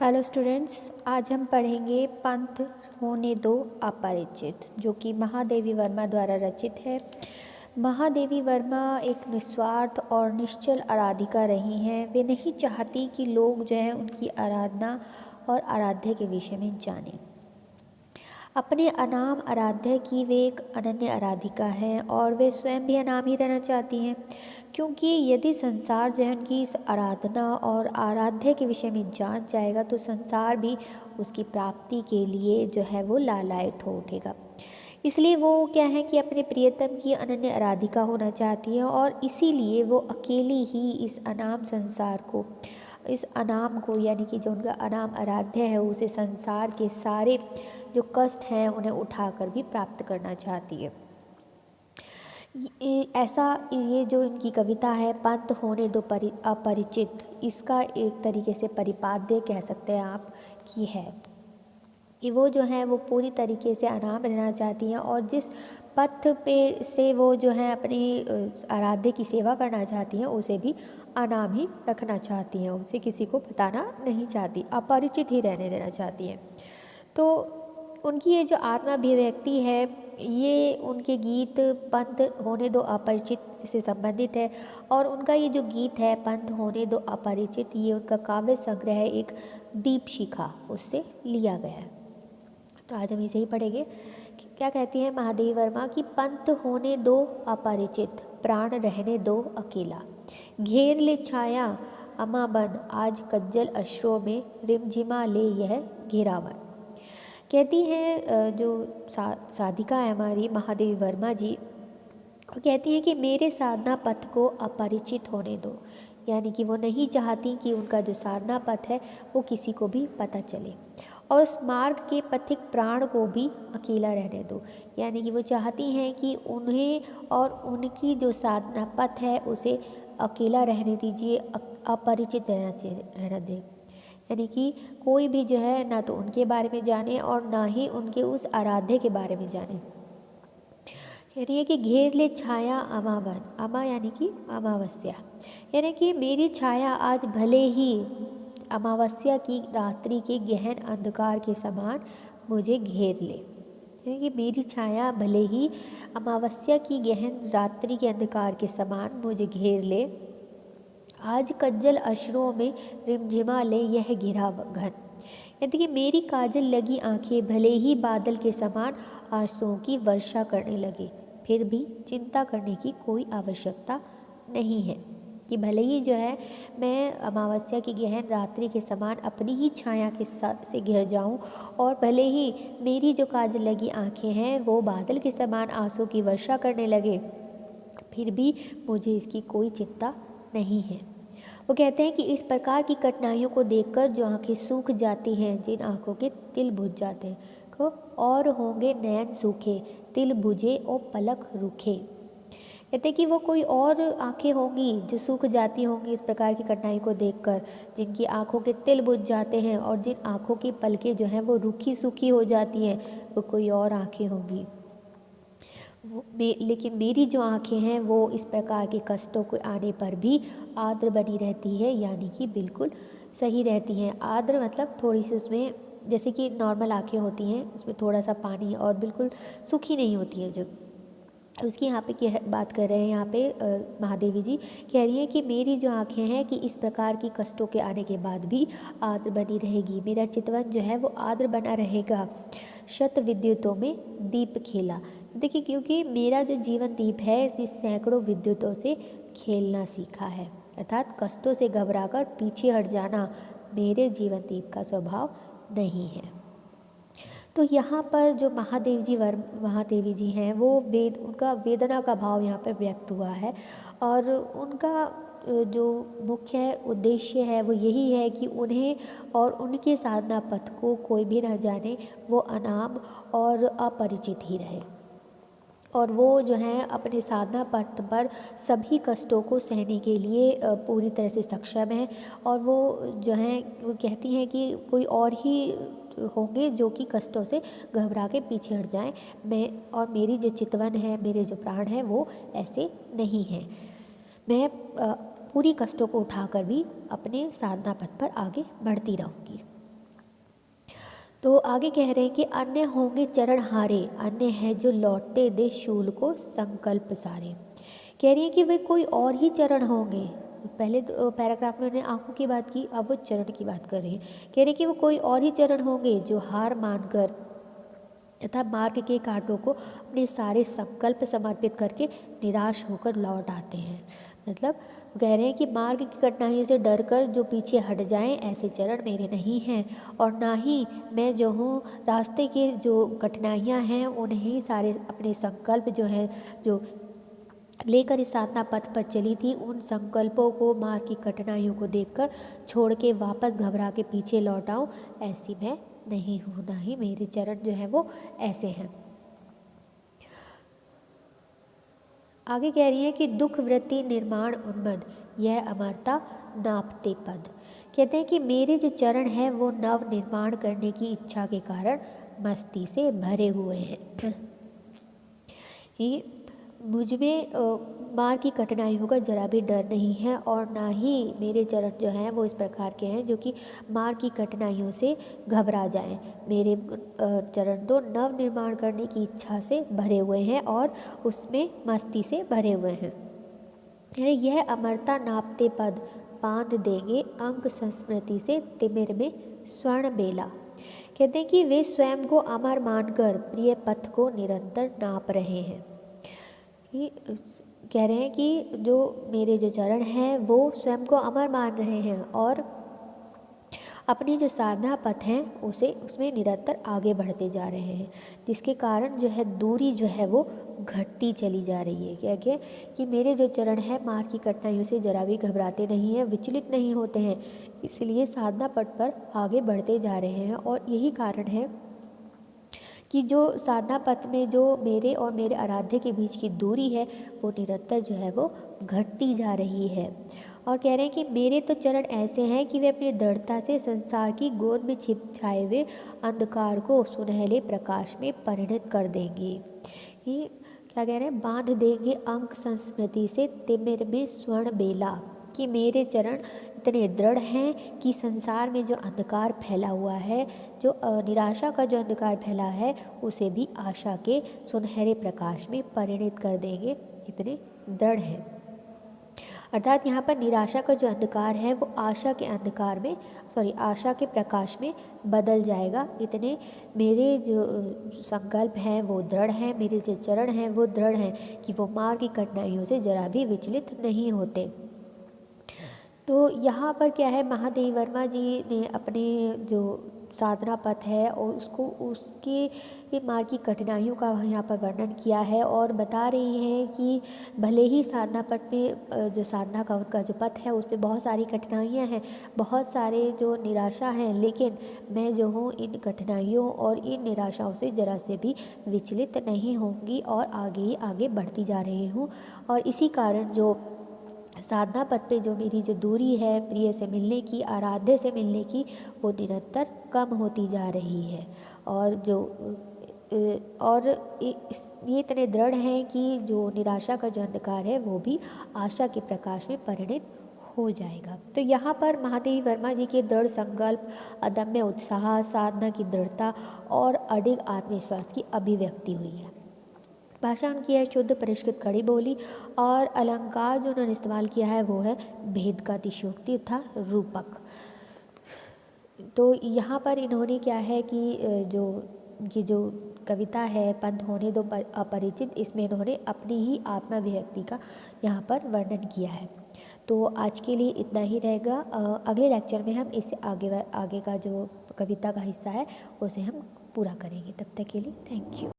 Hello students, आज हम पढ़ेंगे पंथ होने दो अपरिचित, जो कि महादेवी वर्मा द्वारा रचित है। महादेवी वर्मा एक निस्वार्थ और निश्चल आराधिका रही हैं। वे नहीं चाहती कि लोग जो है उनकी आराधना और आराध्य के विषय में जानें। अपने अनाम आराध्य की वे एक अनन्य आराधिका हैं और वे स्वयं भी अनाम ही रहना चाहती हैं, क्योंकि यदि संसार जो है उनकी इस आराधना और आराध्य के विषय में जान जाएगा तो संसार भी उसकी प्राप्ति के लिए जो है वो लालायित हो उठेगा। इसलिए वो क्या है कि अपने प्रियतम की अनन्य आराधिका होना चाहती है और इसीलिए वो अकेली ही इस अनाम संसार को, इस अनाम को यानी कि जो उनका अनाम आराध्य है उसे संसार के सारे जो कष्ट हैं उन्हें उठाकर भी प्राप्त करना चाहती है। ये जो इनकी कविता है पंथ होने दो अपरिचित, इसका एक तरीके से परिपाद्य कह सकते हैं आप कि है कि वो जो है वो पूरी तरीके से अनाम रहना चाहती हैं और जिस पथ पे से वो जो है अपनी आराध्य की सेवा करना चाहती हैं उसे भी अनाम ही रखना चाहती हैं, उसे किसी को बताना नहीं चाहती, अपरिचित ही रहने देना चाहती हैं। तो उनकी ये जो आत्माभिव्यक्ति है, ये उनके गीत पंथ होने दो अपरिचित से संबंधित है। और उनका ये जो गीत है पंथ होने दो अपरिचित, ये उनका काव्य संग्रह है एक दीप शिखा, उससे लिया गया है। तो आज हम इसे ही पढ़ेंगे। क्या कहती है महादेवी वर्मा कि पंथ होने दो अपरिचित, प्राण रहने दो अकेला, घेर ले छाया अमा बन, आज कज्जल अश्रों में रिमझिमा ले यह घेरावन। कहती है जो साधिका है हमारी महादेवी वर्मा जी, वो कहती है कि मेरे साधना पथ को अपरिचित होने दो, यानी कि वो नहीं चाहती कि उनका जो साधना पथ है वो किसी को भी पता चले, और उस मार्ग के पथिक प्राण को भी अकेला रहने दो, यानी कि वो चाहती हैं कि उन्हें और उनकी जो साधना पथ है उसे अकेला रहने दीजिए, अपरिचित रहना दें, यानी कि कोई भी जो है ना तो उनके बारे में जाने और ना ही उनके उस आराध्य के बारे में जाने। कह रही है कि घेर ले छाया अमावन, अमा यानी कि अमावस्या, यानी कि मेरी छाया आज भले ही अमावस्या की रात्रि के गहन अंधकार के समान मुझे घेर ले, यानी कि मेरी छाया भले ही अमावस्या की गहन रात्रि के अंधकार के समान मुझे घेर ले, आज कज्जल अश्रुओं में रिमझिमा ले यह घिरा घन, यानी कि मेरी काजल लगी आंखें भले ही बादल के समान आंसुओं की वर्षा करने लगे, फिर भी चिंता करने की कोई आवश्यकता नहीं है कि भले ही जो है मैं अमावस्या की गहन रात्रि के समान अपनी ही छाया के साथ से घिर जाऊं और भले ही मेरी जो काजल लगी आंखें हैं वो बादल के समान आंसू की वर्षा करने लगे, फिर भी मुझे इसकी कोई चिंता नहीं है। वो कहते हैं कि इस प्रकार की कठिनाइयों को देखकर जो आंखें सूख जाती हैं, जिन आंखों के तिल बुझ जाते हैं को और होंगे नयन सूखे, तिल बुझे और पलक रुखे, कहते कि वो कोई और आंखें होंगी जो सूख जाती होंगी इस प्रकार की कठिनाई को देखकर, जिनकी आंखों के तिल बुझ जाते हैं और जिन आंखों की पलकें जो हैं वो रूखी सूखी हो जाती हैं, वो कोई और आंखें होंगी। लेकिन मेरी जो आंखें हैं वो इस प्रकार के कष्टों को आने पर भी आर्द्र बनी रहती है, यानी कि बिल्कुल सही रहती हैं। आर्द्र मतलब थोड़ी सी उसमें जैसे कि नॉर्मल आंखें होती हैं उसमें थोड़ा सा पानी और बिल्कुल सूखी नहीं होती है, जो उसकी यहाँ पे क्या बात कर रहे हैं यहाँ पे महादेवी जी कह रही है कि मेरी जो आंखें हैं कि इस प्रकार की कष्टों के आने के बाद भी आर्द्र बनी रहेगी, मेरा चितवन जो है वो आर्द्र बना रहेगा। शत विद्युतों में दीप खेला, देखिए क्योंकि मेरा जो जीवन दीप है इसने सैकड़ों विद्युतों से खेलना सीखा है, अर्थात कष्टों से घबराकर पीछे हट जाना मेरे जीवन दीप का स्वभाव नहीं है। तो यहाँ पर जो महादेवी जी हैं वो उनका वेदना का भाव यहाँ पर व्यक्त हुआ है, और उनका जो मुख्य उद्देश्य है वो यही है कि उन्हें और उनके साधना पथ को कोई भी न जाने, वो अनाम और अपरिचित ही रहे, और वो जो है अपने साधना पथ पर सभी कष्टों को सहने के लिए पूरी तरह से सक्षम है, और वो जो है वो कहती हैं कि कोई और ही होंगे जो कि कष्टों से घबरा के पीछे हट जाएं, मैं और मेरी जो चितवन है, मेरे जो प्राण हैं वो ऐसे नहीं हैं, मैं पूरी कष्टों को उठाकर भी अपने साधना पथ पर आगे बढ़ती रहूँगी। तो आगे कह रहे हैं कि अन्य होंगे चरण हारे, अन्य है जो लौटते दे शूल को संकल्प सारे। कह रही है कि वे कोई और ही चरण होंगे। पहले पैराग्राफ में उन्होंने आंखों की बात की, अब वो चरण की बात कर रही है। कह रही है कि वो कोई और ही चरण होंगे जो हार मानकर तथा मार्ग के कांटों को अपने सारे संकल्प समर्पित करके निराश होकर लौट आते हैं। मतलब कह रहे हैं कि मार्ग की कठिनाइयों से डरकर जो पीछे हट जाएं, ऐसे चरण मेरे नहीं हैं, और ना ही मैं जो हूँ रास्ते के जो कठिनाइयाँ हैं उन्हें सारे अपने संकल्प जो है जो लेकर इस साधना पथ पर चली थी, उन संकल्पों को मार्ग की कठिनाइयों को देखकर छोड़ के वापस घबरा के पीछे लौट आऊं, ऐसी मैं नहीं हूँ, ना ही मेरे चरण जो है वो ऐसे हैं। आगे कह रही है कि दुख वृत्ति निर्माण उन्मद, यह अमरता नापते पद। कहते हैं कि मेरे जो चरण हैं वो नव निर्माण करने की इच्छा के कारण मस्ती से भरे हुए हैं। ये मुझ में मार्ग की कठिनाइयों का जरा भी डर नहीं है, और ना ही मेरे चरण जो हैं वो इस प्रकार के हैं जो कि मार्ग की कठिनाइयों से घबरा जाएं। मेरे चरण तो नव निर्माण करने की इच्छा से भरे हुए हैं और उसमें मस्ती से भरे हुए हैं। यह अमरता नापते पद बांध देंगे अंक संस्मृति से तिमिर में स्वर्ण बेला। कहते हैं कि वे स्वयं को अमर मानकर प्रिय पथ को निरंतर नाप रहे हैं। कि कह रहे हैं कि जो मेरे जो चरण हैं वो स्वयं को अमर मान रहे हैं और अपनी जो साधना पथ है उसमें निरंतर आगे बढ़ते जा रहे हैं, जिसके कारण जो है दूरी जो है वो घटती चली जा रही है। क्या क्या कि मेरे जो चरण है मार्ग की कठिनाइयों से जरा भी घबराते नहीं हैं, विचलित नहीं होते हैं, इसलिए साधना पथ पर आगे बढ़ते जा रहे हैं। और यही कारण है कि जो साधना पथ में जो मेरे और मेरे आराध्य के बीच की दूरी है वो निरंतर जो है वो घटती जा रही है। और कह रहे हैं कि मेरे तो चरण ऐसे हैं कि वे अपनी दृढ़ता से संसार की गोद में छिप छाए हुए अंधकार को सुनहले प्रकाश में परिणत कर देंगे। ये क्या कह रहे हैं, बांध देंगे अंक संस्मृति से तिमिर में स्वर्ण बेला। कि मेरे चरण इतने दृढ़ हैं कि संसार में जो अंधकार फैला हुआ है, जो निराशा का जो अंधकार फैला है, उसे भी आशा के सुनहरे प्रकाश में परिणत कर देंगे, इतने दृढ़ हैं। अर्थात यहाँ पर निराशा का जो अंधकार है वो आशा के अंधकार में आशा के प्रकाश में बदल जाएगा। इतने मेरे जो संकल्प हैं वो दृढ़ हैं, मेरे जो चरण हैं वो दृढ़ हैं कि वो मार्ग की कठिनाइयों से जरा भी विचलित नहीं होते। तो यहाँ पर क्या है, महादेवी वर्मा जी ने अपने जो साधना पथ है और उसके मार्ग की कठिनाइयों का यहाँ पर वर्णन किया है और बता रही हैं कि भले ही साधना पथ में जो साधना का उनका जो पथ है उसमें बहुत सारी कठिनाइयाँ हैं, बहुत सारे जो निराशा हैं, लेकिन मैं जो हूँ इन कठिनाइयों और इन निराशाओं से ज़रा से भी विचलित नहीं होंगी और आगे ही आगे बढ़ती जा रही हूँ। और इसी कारण जो साधना पथ पे जो मेरी जो दूरी है प्रिय से मिलने की, आराध्य से मिलने की, वो निरंतर कम होती जा रही है। और ये इतने दृढ़ हैं कि जो निराशा का जो अंधकार है वो भी आशा के प्रकाश में परिणत हो जाएगा। तो यहाँ पर महादेवी वर्मा जी के दृढ़ संकल्प, अदम्य उत्साह, साधना की दृढ़ता और अडिग आत्मविश्वास की अभिव्यक्ति हुई है। भाषा उनकी है शुद्ध परिष्कृत खड़ी बोली, और अलंकार जो उन्होंने इस्तेमाल किया है वो है भेद का अतिशयोक्ति तथा रूपक। तो यहाँ पर इन्होंने क्या है कि जो कविता है पंथ होने दो अपरिचित, इसमें इन्होंने अपनी ही आत्माभिव्यक्ति का यहाँ पर वर्णन किया है। तो आज के लिए इतना ही रहेगा। अगले लेक्चर में हम इससे आगे का जो कविता का हिस्सा है उसे हम पूरा करेंगे। तब तक के लिए थैंक यू।